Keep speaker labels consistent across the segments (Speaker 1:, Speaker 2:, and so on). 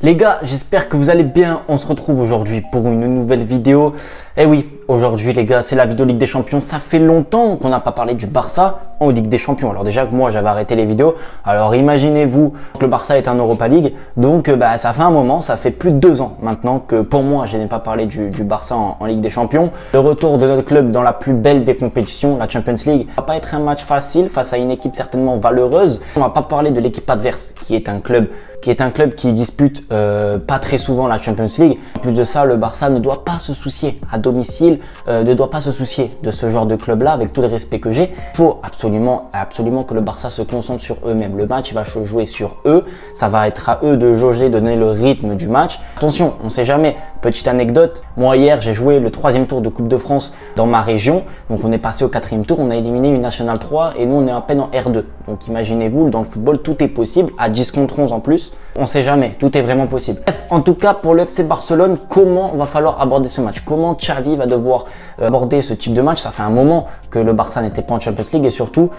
Speaker 1: Les gars, j'espère que vous allez bien. On se retrouve aujourd'hui pour une nouvelle vidéo. Et oui, aujourd'hui les gars, c'est la vidéo Ligue des Champions. Ça fait longtemps qu'on n'a pas parlé du Barça en Ligue des Champions. Alors déjà que moi, j'avais arrêté les vidéos. Alors imaginez-vous que le Barça est en Europa League. Donc ça fait un moment, ça fait plus de 2 ans maintenant que pour moi, je n'ai pas parlé du Barça en Ligue des Champions. Le retour de notre club dans la plus belle des compétitions, la Champions League, va pas être un match facile face à une équipe certainement valeureuse. On va pas parler de l'équipe adverse qui est un club qui dispute pas très souvent la Champions League. En plus de ça, le Barça ne doit pas se soucier à domicile, ne doit pas se soucier de ce genre de club-là, avec tout le respect que j'ai. Il faut absolument que le Barça se concentre sur eux-mêmes. Le match, il va se jouer sur eux. Ça va être à eux de jauger, de donner le rythme du match. Attention, on ne sait jamais. Petite anecdote, moi hier, j'ai joué le 3e tour de Coupe de France dans ma région. Donc on est passé au 4e tour, on a éliminé une Nationale 3 et nous on est à peine en R2. Donc imaginez-vous, dans le football, tout est possible, à 10 contre 11 en plus. On sait jamais, tout est vraiment possible. Bref, en tout cas, pour le FC Barcelone, comment va falloir aborder ce match? Comment Xavi va devoir aborder ce type de match? Ça fait un moment que le Barça n'était pas en Champions League et surtout,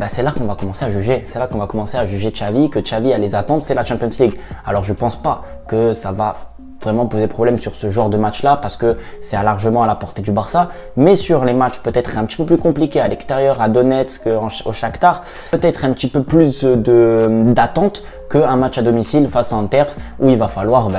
Speaker 1: c'est là qu'on va commencer à juger. C'est là qu'on va commencer à juger Xavi, que Xavi a les attentes, c'est la Champions League. Alors je pense pas que ça va vraiment poser problème sur ce genre de match-là parce que c'est largement à la portée du Barça. Mais sur les matchs peut-être un petit peu plus compliqués à l'extérieur, à Donetsk, au Shakhtar, peut-être un petit peu plus d'attente qu'un match à domicile face à Antwerp où il va falloir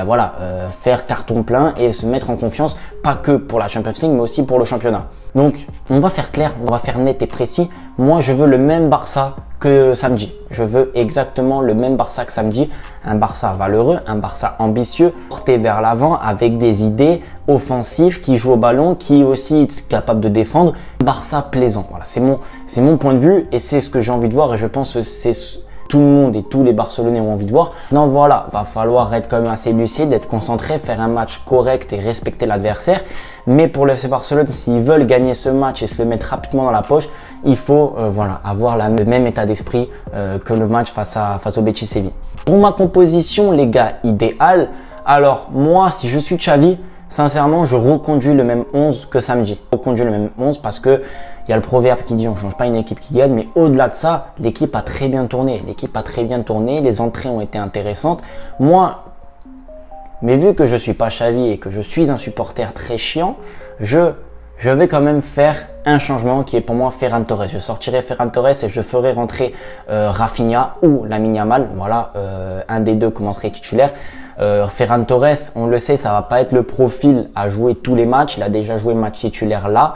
Speaker 1: faire carton plein et se mettre en confiance, pas que pour la Champions League mais aussi pour le championnat. Donc on va faire clair, on va faire net et précis. Moi je veux le même Barça que samedi. Je veux exactement le même Barça que samedi. Un Barça valeureux, un Barça ambitieux, porté vers l'avant avec des idées offensives, qui joue au ballon, qui est aussi capable de défendre. Barça plaisant. Voilà, c'est mon point de vue et c'est ce que j'ai envie de voir et je pense que c'est tout le monde et tous les Barcelonais ont envie de voir. Non, voilà, va falloir être quand même assez lucide, être concentré, faire un match correct et respecter l'adversaire. Mais pour le FC Barcelone, s'ils veulent gagner ce match et se le mettre rapidement dans la poche, il faut avoir le même état d'esprit que le match face au Betis Séville. Pour ma composition, les gars, idéale. Alors moi, si je suis Xavi, sincèrement, je reconduis le même 11 que samedi. Je reconduis le même 11 parce que il y a le proverbe qui dit on ne change pas une équipe qui gagne, mais au-delà de ça, l'équipe a très bien tourné. L'équipe a très bien tourné, les entrées ont été intéressantes. Mais vu que je suis pas Xavi et que je suis un supporter très chiant, je vais quand même faire un changement qui est pour moi Ferran Torres. Je sortirai Ferran Torres et je ferai rentrer Rafinha ou Lamine Yamal. Voilà, un des deux commencerait titulaire. Ferran Torres, on le sait, ça va pas être le profil à jouer tous les matchs. Il a déjà joué match titulaire là,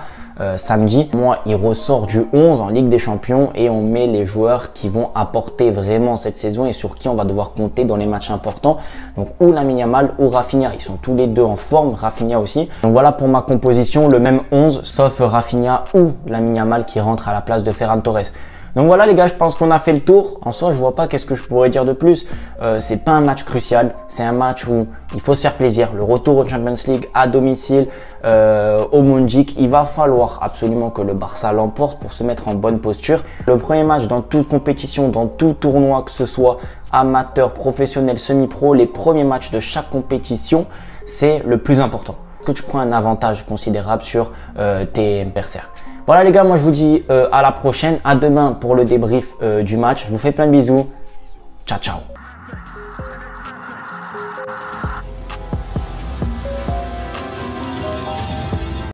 Speaker 1: samedi. Moi, il ressort du 11 en Ligue des Champions et on met les joueurs qui vont apporter vraiment cette saison et sur qui on va devoir compter dans les matchs importants. Donc, ou Lamine Yamal ou Rafinha. Ils sont tous les deux en forme, Rafinha aussi. Donc voilà pour ma composition, le même 11, sauf Rafinha ou Lamine Yamal qui rentre à la place de Ferran Torres. Donc voilà les gars, je pense qu'on a fait le tour. En soi, je vois pas qu'est-ce que je pourrais dire de plus. C'est pas un match crucial, c'est un match où il faut se faire plaisir. Le retour au Champions League à domicile au Montjuïc, il va falloir absolument que le Barça l'emporte pour se mettre en bonne posture. Le premier match dans toute compétition, dans tout tournoi, que ce soit amateur, professionnel, semi-pro, les premiers matchs de chaque compétition, c'est le plus important. Que tu prends un avantage considérable sur tes adversaires. Voilà les gars, moi je vous dis à la prochaine, à demain pour le débrief du match. Je vous fais plein de bisous. Ciao, ciao.